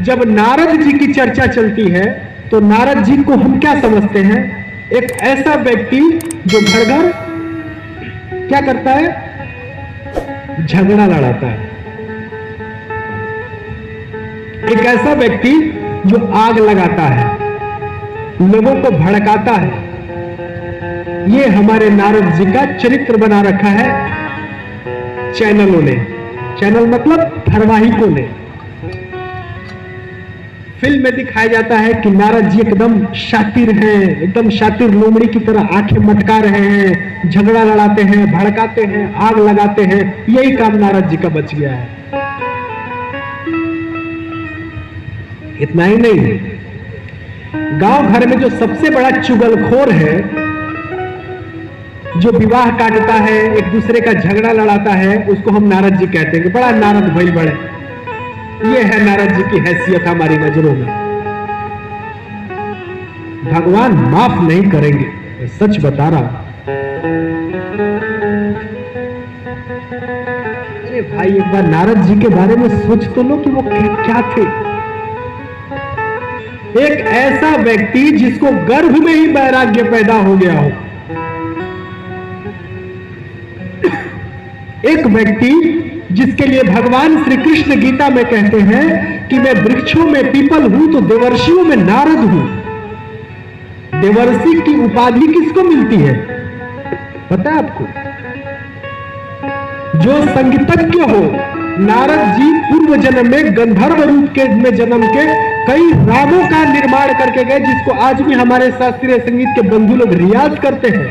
जब नारद जी की चर्चा चलती है तो नारद जी को हम क्या समझते हैं? एक ऐसा व्यक्ति जो घर घर क्या करता है? झगड़ा लड़ाता है। एक ऐसा व्यक्ति जो आग लगाता है, लोगों को भड़काता है। ये हमारे नारद जी का चरित्र बना रखा है चैनलों ने। चैनल मतलब धारावाहिकों ने। फिल्म में दिखाया जाता है कि नारद जी एकदम शातिर हैं, एकदम शातिर लोमड़ी की तरह आंखें मटका रहे हैं, झगड़ा लड़ाते हैं, भड़काते हैं, आग लगाते हैं। यही काम नारद जी का बच गया है। इतना ही नहीं, गांव घर में जो सबसे बड़ा चुगलखोर है, जो विवाह काटता है, एक दूसरे का झगड़ा लड़ाता है, उसको हम नारद जी कहते हैं कि बड़ा नारद भइल बड़े। ये है नारद जी की हैसियत हमारी नजरों में। भगवान माफ नहीं करेंगे, सच बता रहा हूं। अरे भाई, एक बार नारद जी के बारे में सोच तो लो कि वो क्या थे। एक ऐसा व्यक्ति जिसको गर्भ में ही वैराग्य पैदा हो गया हो। एक व्यक्ति जिसके लिए भगवान श्री कृष्ण गीता में कहते हैं कि मैं वृक्षों में पीपल हूं तो देवर्षियों में नारद हूं। देवर्षि की उपाधि किसको मिलती है पता है आपको? जो संगीतज्ञ हो। नारद जी पूर्व जन्म में गंधर्व रूप के में जन्म के कई रागों का निर्माण करके गए, जिसको आज भी हमारे शास्त्रीय संगीत के बंधु लोग रियाज करते हैं।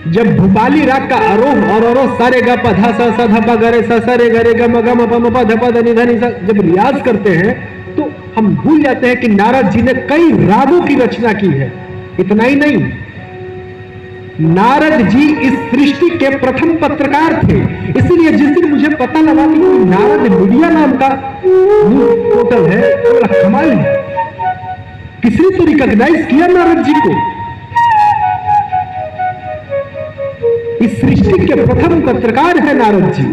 जब भूपाली राग का आरोह और अवरोह सारे गा पा धा सा सा धा पा गा रे सा सा रे गा रे गा म गा म पा म पा धा पा धा नि धा नि सा जब रियाज करते हैं तो हम भूल जाते हैं कि नारद जी ने कई रागों की रचना की है। इतना ही नहीं, नारद जी इस सृष्टि के प्रथम पत्रकार थे। इसलिए जिस दिन मुझे पता लगा कि नारद मीडिया नाम का पोर्टल है, तो कमाल है, किसी तो रिकॉग्नाइज किया नारद जी को। इस सृष्टि के प्रथम पत्रकार है नारद जी।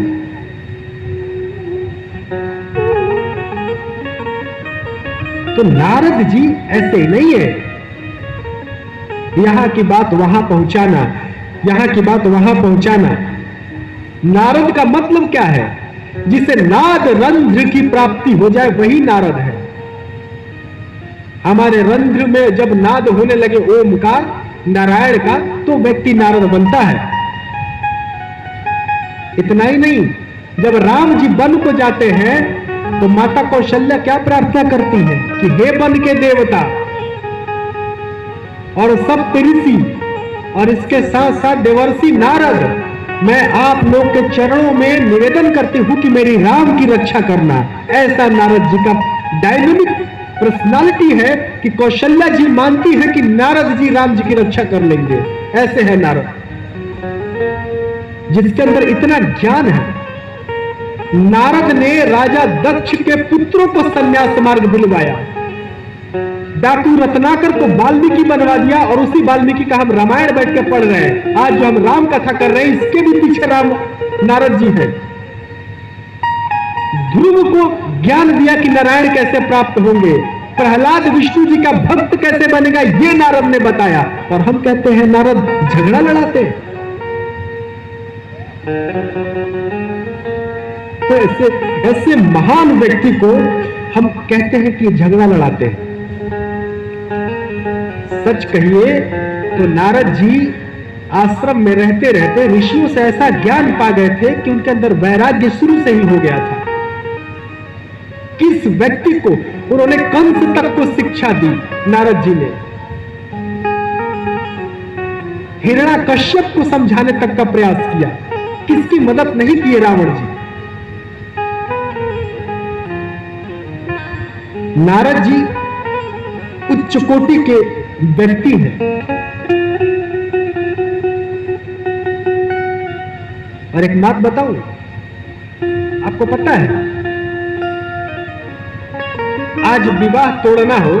तो नारद जी ऐसे ही नहीं है। यहां की बात वहां पहुंचाना, यहां की बात वहां पहुंचाना। नारद का मतलब क्या है? जिसे नाद रंध्र की प्राप्ति हो जाए वही नारद है। हमारे रंध्र में जब नाद होने लगे ओम का, नारायण का, तो व्यक्ति नारद बनता है। इतना ही नहीं, जब राम जी वन को जाते हैं तो माता कौशल्या क्या प्रार्थना करती है कि हे वन के देवता और सब ऋषि और इसके साथ साथ देवर्षि नारद, मैं आप लोग के चरणों में निवेदन करती हूं कि मेरी राम की रक्षा करना। ऐसा नारद जी का डायनेमिक पर्सनालिटी है कि कौशल्या जी मानती है कि नारद जी राम जी की रक्षा कर लेंगे। ऐसे है नारद, जिसके अंदर इतना ज्ञान है। नारद ने राजा दक्ष के पुत्रों को संन्यास मार्ग दिलवाया। डाकू रत्नाकर को वाल्मीकि बनवा दिया और उसी वाल्मीकि का हम रामायण बैठ के पढ़ रहे हैं। आज जो हम राम कथा कर रहे हैं, इसके भी पीछे राम नारद जी हैं। ध्रुव को ज्ञान दिया कि नारायण कैसे प्राप्त होंगे, प्रहलाद विष्णु जी का भक्त कैसे बनेगा, ये नारद ने बताया। और हम कहते हैं नारद झगड़ा लड़ाते हैं। तो ऐसे महान व्यक्ति को हम कहते हैं कि झगड़ा लड़ाते हैं। सच कहिए तो नारद जी आश्रम में रहते रहते ऋषियों से ऐसा ज्ञान पा गए थे कि उनके अंदर वैराग्य शुरू से ही हो गया था। किस व्यक्ति को उन्होंने कंस तक को शिक्षा दी? नारद जी ने हिरण्याकश्यप को समझाने तक का प्रयास किया। किसकी मदद नहीं की रावण जी? नारद जी उच्च कोटि के व्यक्ति हैं। और एक बात बताऊं, आपको पता है आज विवाह तोड़ना हो,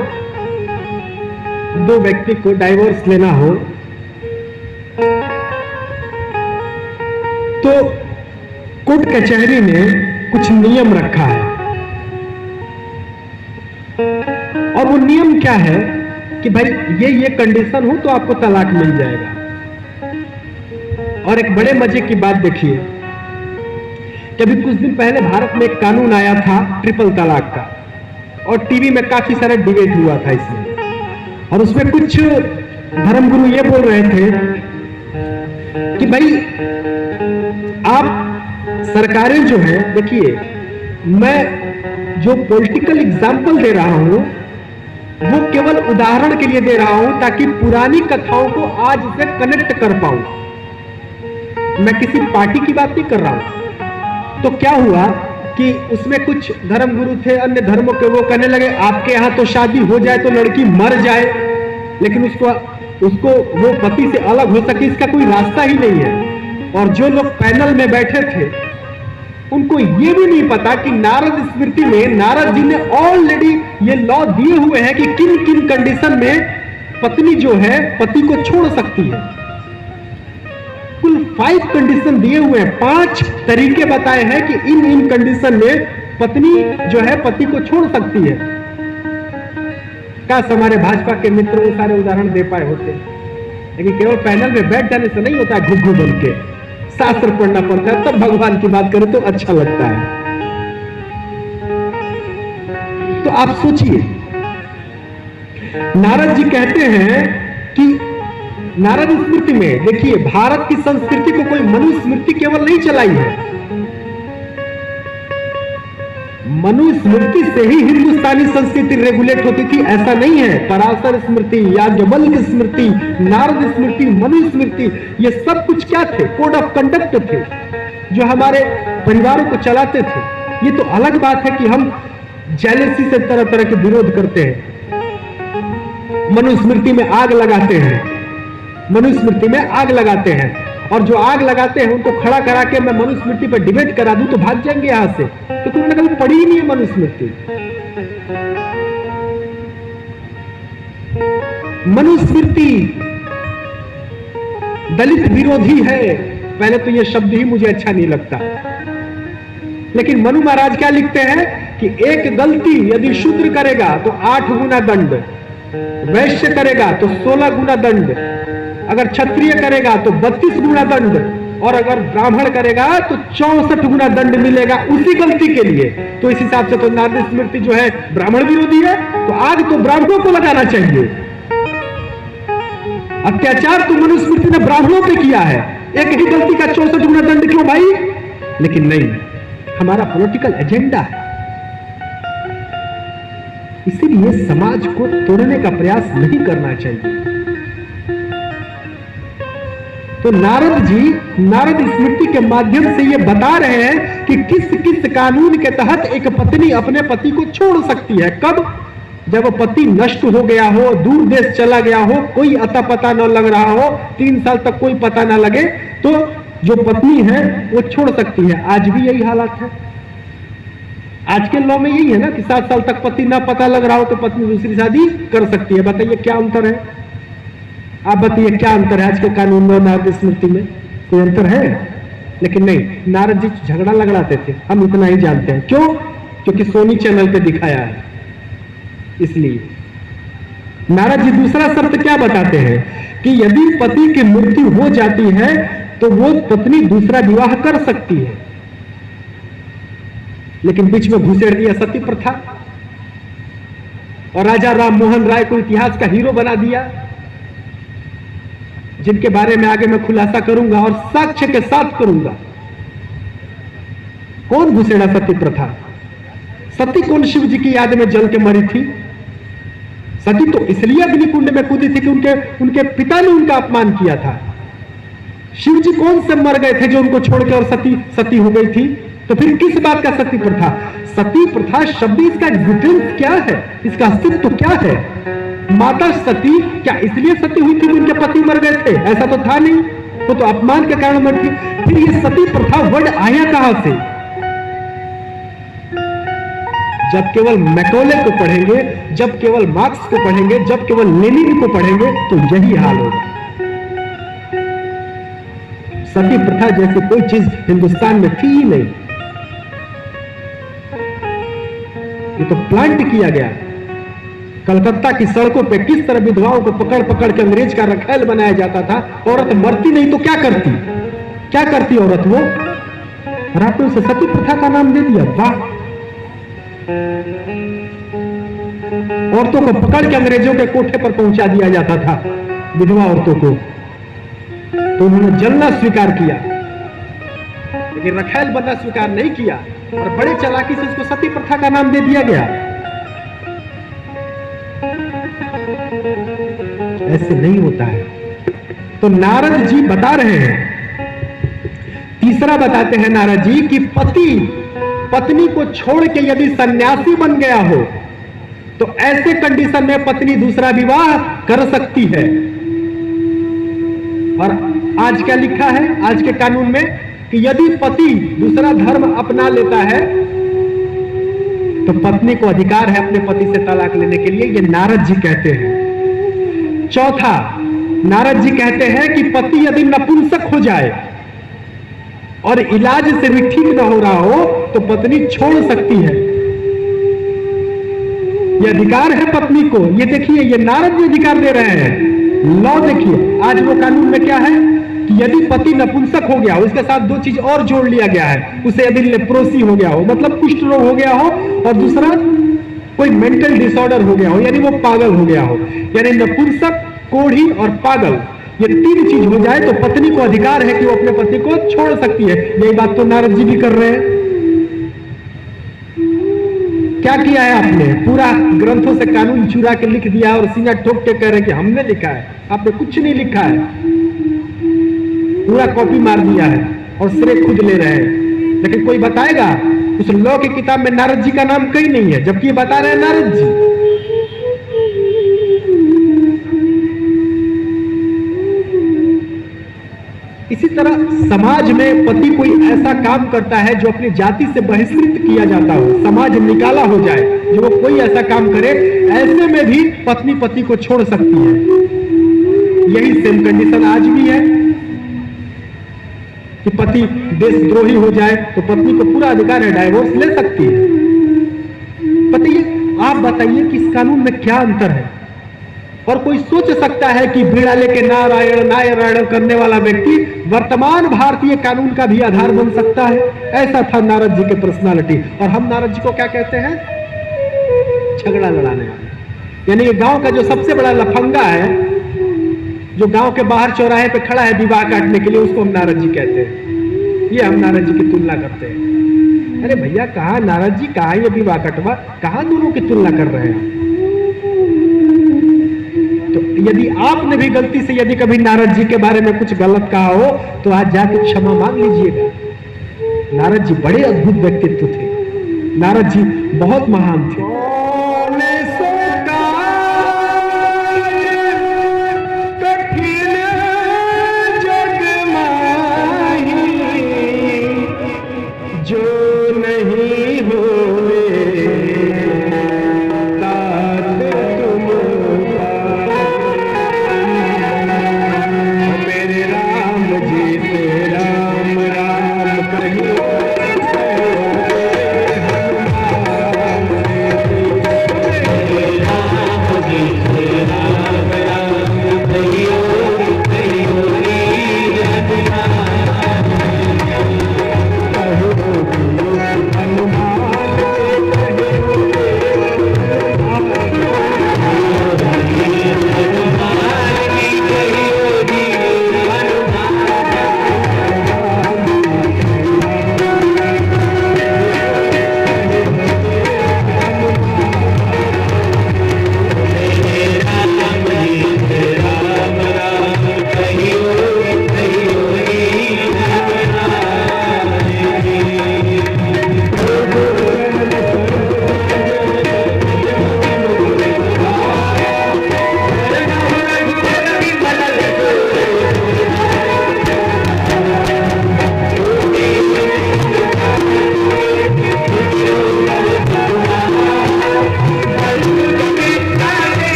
दो व्यक्ति को डाइवोर्स लेना हो, तो कोर्ट कचहरी ने कुछ नियम रखा है, और वो नियम क्या है कि भाई ये कंडीशन हो तो आपको तलाक मिल जाएगा। और एक बड़े मजे की बात देखिए कि अभी कुछ दिन पहले भारत में एक कानून आया था ट्रिपल तलाक का, और टीवी में काफी सारा डिबेट हुआ था इसमें, और उसमें कुछ धर्मगुरु ये बोल रहे थे कि भाई आप सरकारें जो है, देखिए मैं जो पॉलिटिकल एग्जाम्पल दे रहा हूं वो केवल उदाहरण के लिए दे रहा हूं ताकि पुरानी कथाओं को आज से कनेक्ट कर पाऊं, मैं किसी पार्टी की बात नहीं कर रहा हूं। तो क्या हुआ कि उसमें कुछ धर्मगुरु थे अन्य धर्मों के, वो कहने लगे आपके यहां तो शादी हो जाए तो लड़की मर जाए, लेकिन उसको वो पति से अलग हो सके इसका कोई रास्ता ही नहीं है। और जो लोग पैनल में बैठे थे उनको ये भी नहीं पता कि नारद स्मृति में नारद जी ने ऑलरेडी ये लॉ दिए हुए हैं कि किन किन कंडीशन में पत्नी जो है पति को छोड़ सकती है। कुल 5 कंडीशन दिए हुए हैं, 5 तरीके बताए हैं कि इन कंडीशन में पत्नी जो है पति को छोड़ सकती है। काश हमारे भाजपा के मित्र वो सारे उदाहरण दे पाए होते, लेकिन केवल पैनल में बैठ जाने से नहीं होता, घुघु बन के शास्त्र पढ़ना पड़ता है, तब भगवान की बात करें तो अच्छा लगता है। तो आप सोचिए, नारद जी कहते हैं कि नारद स्मृति में देखिए भारत की संस्कृति को कोई मनुस्मृति केवल नहीं चलाई है, मनुस्मृति से ही हिंदुस्तानी संस्कृति रेगुलेट होती थी, ऐसा नहीं है। पराशर स्मृति, याज्ञवल्क्य स्मृति, नारद स्मृति, मनुस्मृति, ये सब कुछ क्या थे? कोड ऑफ कंडक्ट थे जो हमारे परिवारों को चलाते थे। ये तो अलग बात है कि हम जेलसी से तरह तरह के विरोध करते हैं, मनुस्मृति में आग लगाते हैं, मनुस्मृति में आग लगाते हैं, और जो आग लगाते हैं उनको खड़ा करा के मैं मनुस्मृति पर डिबेट करा दूं तो भाग जाएंगे यहां से, तो तुमने कभी पढ़ी ही नहीं है मनुस्मृति। मनुस्मृति दलित विरोधी है, पहले तो यह शब्द ही मुझे अच्छा नहीं लगता, लेकिन मनु महाराज क्या लिखते हैं कि एक गलती यदि शूद्र करेगा तो 8 गुना दंड, वैश्य करेगा तो 16 गुना दंड, अगर क्षत्रिय करेगा तो 32 गुना दंड, और अगर ब्राह्मण करेगा तो 64 गुना दंड मिलेगा उसी गलती के लिए। तो इस हिसाब से तो नारद स्मृति जो है ब्राह्मण विरोधी है, तो आग तो ब्राह्मणों को लगाना चाहिए। अत्याचार तो मनुस्मृति ने ब्राह्मणों पे किया है, एक ही गलती का 64 गुना दंड क्यों भाई? लेकिन नहीं, हमारा पॉलिटिकल एजेंडा है, इसीलिए समाज को तोड़ने का प्रयास नहीं करना चाहिए। तो नारद जी नारद स्मृति के माध्यम से ये बता रहे हैं कि किस किस कानून के तहत एक पत्नी अपने पति को छोड़ सकती है। कब? जब पति नष्ट हो गया हो, दूर देश चला गया हो, कोई अता पता न लग रहा हो, 3 साल तक कोई पता ना लगे, तो जो पत्नी है वो छोड़ सकती है। आज भी यही हालत है, आज के लॉ में यही है ना कि 7 साल तक पति ना पता लग रहा हो तो पत्नी दूसरी शादी कर सकती है। बताइए क्या अंतर है? आप बताइए क्या अंतर है आज के कानून में नारद स्मृति में? कोई अंतर है? लेकिन नहीं, नारद जी झगड़ा लगड़ाते थे, हम इतना ही जानते हैं। क्यों? क्योंकि सोनी चैनल पे दिखाया है, इसलिए। नारद जी दूसरा शर्त क्या बताते हैं कि यदि पति की मृत्यु हो जाती है तो वो पत्नी दूसरा विवाह कर सकती है, लेकिन बीच में घुसेड़ दिया सती प्रथा, और राजा राम मोहन राय को इतिहास का हीरो बना दिया, जिनके बारे में आगे मैं खुलासा करूंगा और साक्ष्य के साथ करूंगा। कौन घुसेड़ा सती प्रथा? सती कौन शिव जी की याद में जल के मरी थी? सती तो इसलिए अग्निकुंड में कूदी थी कि उनके पिता ने उनका अपमान किया था। शिव जी कौन से मर गए थे जो उनको छोड़ के और सती हो गई थी? तो फिर किस बात का सती प्रथा? सती प्रथा शब्द, इसका एग्जिस्टेंस क्या है, इसका अस्तित्व क्या है? माता सती क्या इसलिए सती हुई थी कि उनके पति मर गए थे? ऐसा तो था नहीं, वो तो अपमान के कारण मर थी। फिर ये सती प्रथा वर्ड आया कहां से? जब केवल मैकॉले को पढ़ेंगे, जब केवल मार्क्स को पढ़ेंगे, जब केवल लेनिन को पढ़ेंगे तो यही हाल होगा। सती प्रथा जैसी कोई चीज हिंदुस्तान में थी ही नहीं। ये तो प्लांट किया गया। कलकत्ता की सड़कों पे किस तरह विधवाओं को पकड़ पकड़ के अंग्रेज का रखैल बनाया जाता था। औरत मरती नहीं तो क्या करती, क्या करती औरत वो, और आपने उसे सती प्रथा का नाम दे दिया। वाह, औरतों को पकड़ के अंग्रेजों के कोठे पर पहुंचा दिया जाता था, विधवा औरतों को। तो उन्होंने जलना स्वीकार किया, लेकिन रखैल बनना स्वीकार नहीं किया, और बड़े चालाकी से उसको सती प्रथा का नाम दे दिया गया। ऐसे नहीं होता है। तो नारद जी बता रहे हैं, तीसरा बताते हैं नारद जी कि पति पत्नी को छोड़ के यदि सन्यासी बन गया हो तो ऐसे कंडीशन में पत्नी दूसरा विवाह कर सकती है। और आज क्या लिखा है आज के कानून में कि यदि पति दूसरा धर्म अपना लेता है तो पत्नी को अधिकार है अपने पति से तलाक लेने के लिए। ये नारद जी कहते हैं। चौथा, नारद जी कहते हैं कि पति यदि नपुंसक हो जाए और इलाज से भी ठीक ना हो रहा हो तो पत्नी छोड़ सकती है। ये अधिकार है पत्नी को। ये देखिए, ये नारद जी अधिकार दे रहे हैं। लॉ देखिए, आज वो कानून में क्या है कि यदि पति नपुंसक हो गया हो, इसके साथ दो चीज और जोड़ लिया गया है, उसे यदि लेप्रोसी हो गया हो, मतलब कुष्ठ रोग हो गया हो, और दूसरा कोई मेंटल डिसऑर्डर हो गया हो, यानी वो पागल हो गया हो, यानी नपुंसक, कोढ़ी और पागल, ये तीन चीज हो जाए तो पत्नी को अधिकार है कि वो अपने पति को छोड़ सकती है। यही बात तो नारद जी भी कर रहे हैं। क्या किया है आपने, पूरा ग्रंथों से कानून चुरा के लिख दिया और सीना ठोक के कह रहे कि हमने लिखा है। आपने कुछ नहीं लिखा है, पूरा कॉपी मार दिया है और श्रेय खुद ले रहे हैं। लेकिन कोई बताएगा, उस लॉ की किताब में नारद जी का नाम कहीं नहीं है, जबकि ये बता रहे हैं नारद जी। इसी तरह समाज में पति कोई ऐसा काम करता है जो अपनी जाति से बहिष्कृत किया जाता हो, समाज निकाला हो जाए, जो वो कोई ऐसा काम करे, ऐसे में भी पत्नी पति को छोड़ सकती है। यही सेम कंडीशन आज भी है कि पति देशद्रोही हो जाए तो पत्नी को पूरा अधिकार है, डाइवोर्स ले सकती है। बताइए, आप बताइए कि इस कानून में क्या अंतर है। और कोई सोच सकता है कि बीड़ा लेके नारायण नारायण करने वाला व्यक्ति वर्तमान भारतीय कानून का भी आधार बन सकता है? ऐसा था नारद जी के पर्सनालिटी। और हम नारद जी को क्या कहते हैं? झगड़ा लड़ाने वाले। यानी ये गांव का जो सबसे बड़ा लफंगा है, जो गांव के बाहर चौराहे पे खड़ा है विवाह काटने के लिए, उसको हम नारद जी कहते हैं। ये हम नारद जी की तुलना करते हैं। अरे भैया, कहा नारद जी, कहा ये विवाह कटवा, कहा दोनों की तुलना कर रहे हैं? तो यदि आपने भी गलती से यदि कभी नारद जी के बारे में कुछ गलत कहा हो तो आज जाके क्षमा मांग लीजिएगा। नारद जी बड़े अद्भुत व्यक्तित्व थे। नारद जी बहुत महान थे।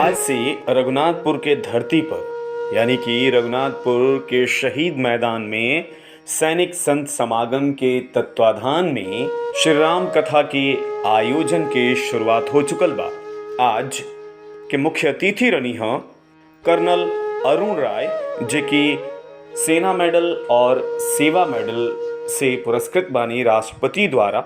आज से रघुनाथपुर के धरती पर यानी कि रघुनाथपुर के शहीद मैदान में सैनिक संत समागम के तत्वाधान में श्री राम कथा के आयोजन के शुरुआत हो चुकल बा। आज के मुख्य अतिथि रही हैं कर्नल अरुण राय, जे कि सेना मेडल और सेवा मेडल से पुरस्कृत बानी राष्ट्रपति द्वारा।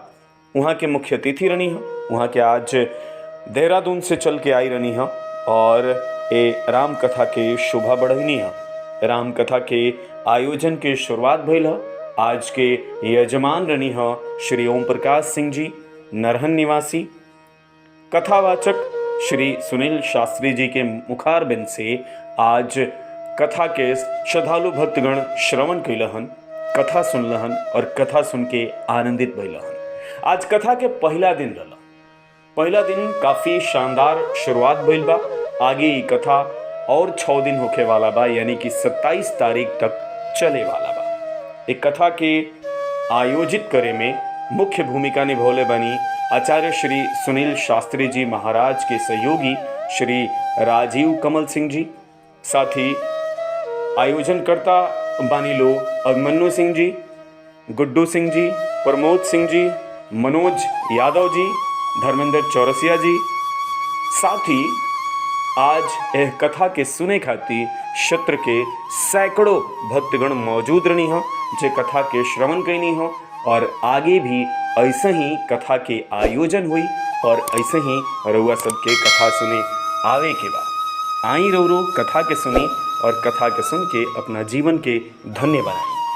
वहाँ के मुख्य अतिथि रही हैं, वहाँ के आज देहरादून से चल के आई रही हैं और ये राम कथा के शोभा बढ़नी है। राम कथा के आयोजन के शुरुआत भइल है। आज के यजमान रही हैं श्री ओम प्रकाश सिंह जी, नरहन निवासी। कथावाचक श्री सुनील शास्त्री जी के मुखारबिंद से आज कथा के श्रद्धालु भक्तगण श्रवण कैलहन, कथा सुनलहन और कथा सुन के आनंदित भइलहन। आज कथा के पहला दिन रहला। पहला दिन काफी शानदार शुरुआत भइल बा। आगे ये कथा और 6 दिन होखे वाला बा, यानी कि 27 तारीख तक चले वाला बा। एक कथा के आयोजित करे में मुख्य भूमिका निभौले बनी आचार्य श्री सुनील शास्त्री जी महाराज के सहयोगी श्री राजीव कमल सिंह जी। साथ ही आयोजनकर्ता बानी लोग अभिमन्यु सिंह जी, गुड्डू सिंह जी, प्रमोद सिंह जी, मनोज यादव जी, धर्मेंद्र चौरसिया जी। साथ ही आज यह कथा के सुने खातिर क्षेत्र के सैकड़ों भक्तगण मौजूद रही हैं, जे कथा के श्रवण कैनी हो और आगे भी ऐसे ही कथा के आयोजन हुई और ऐसे ही रउआ सबके कथा सुने आवे के बाद आई रउरो कथा के सुनी और कथा के सुन के अपना जीवन के धन्य बनाई।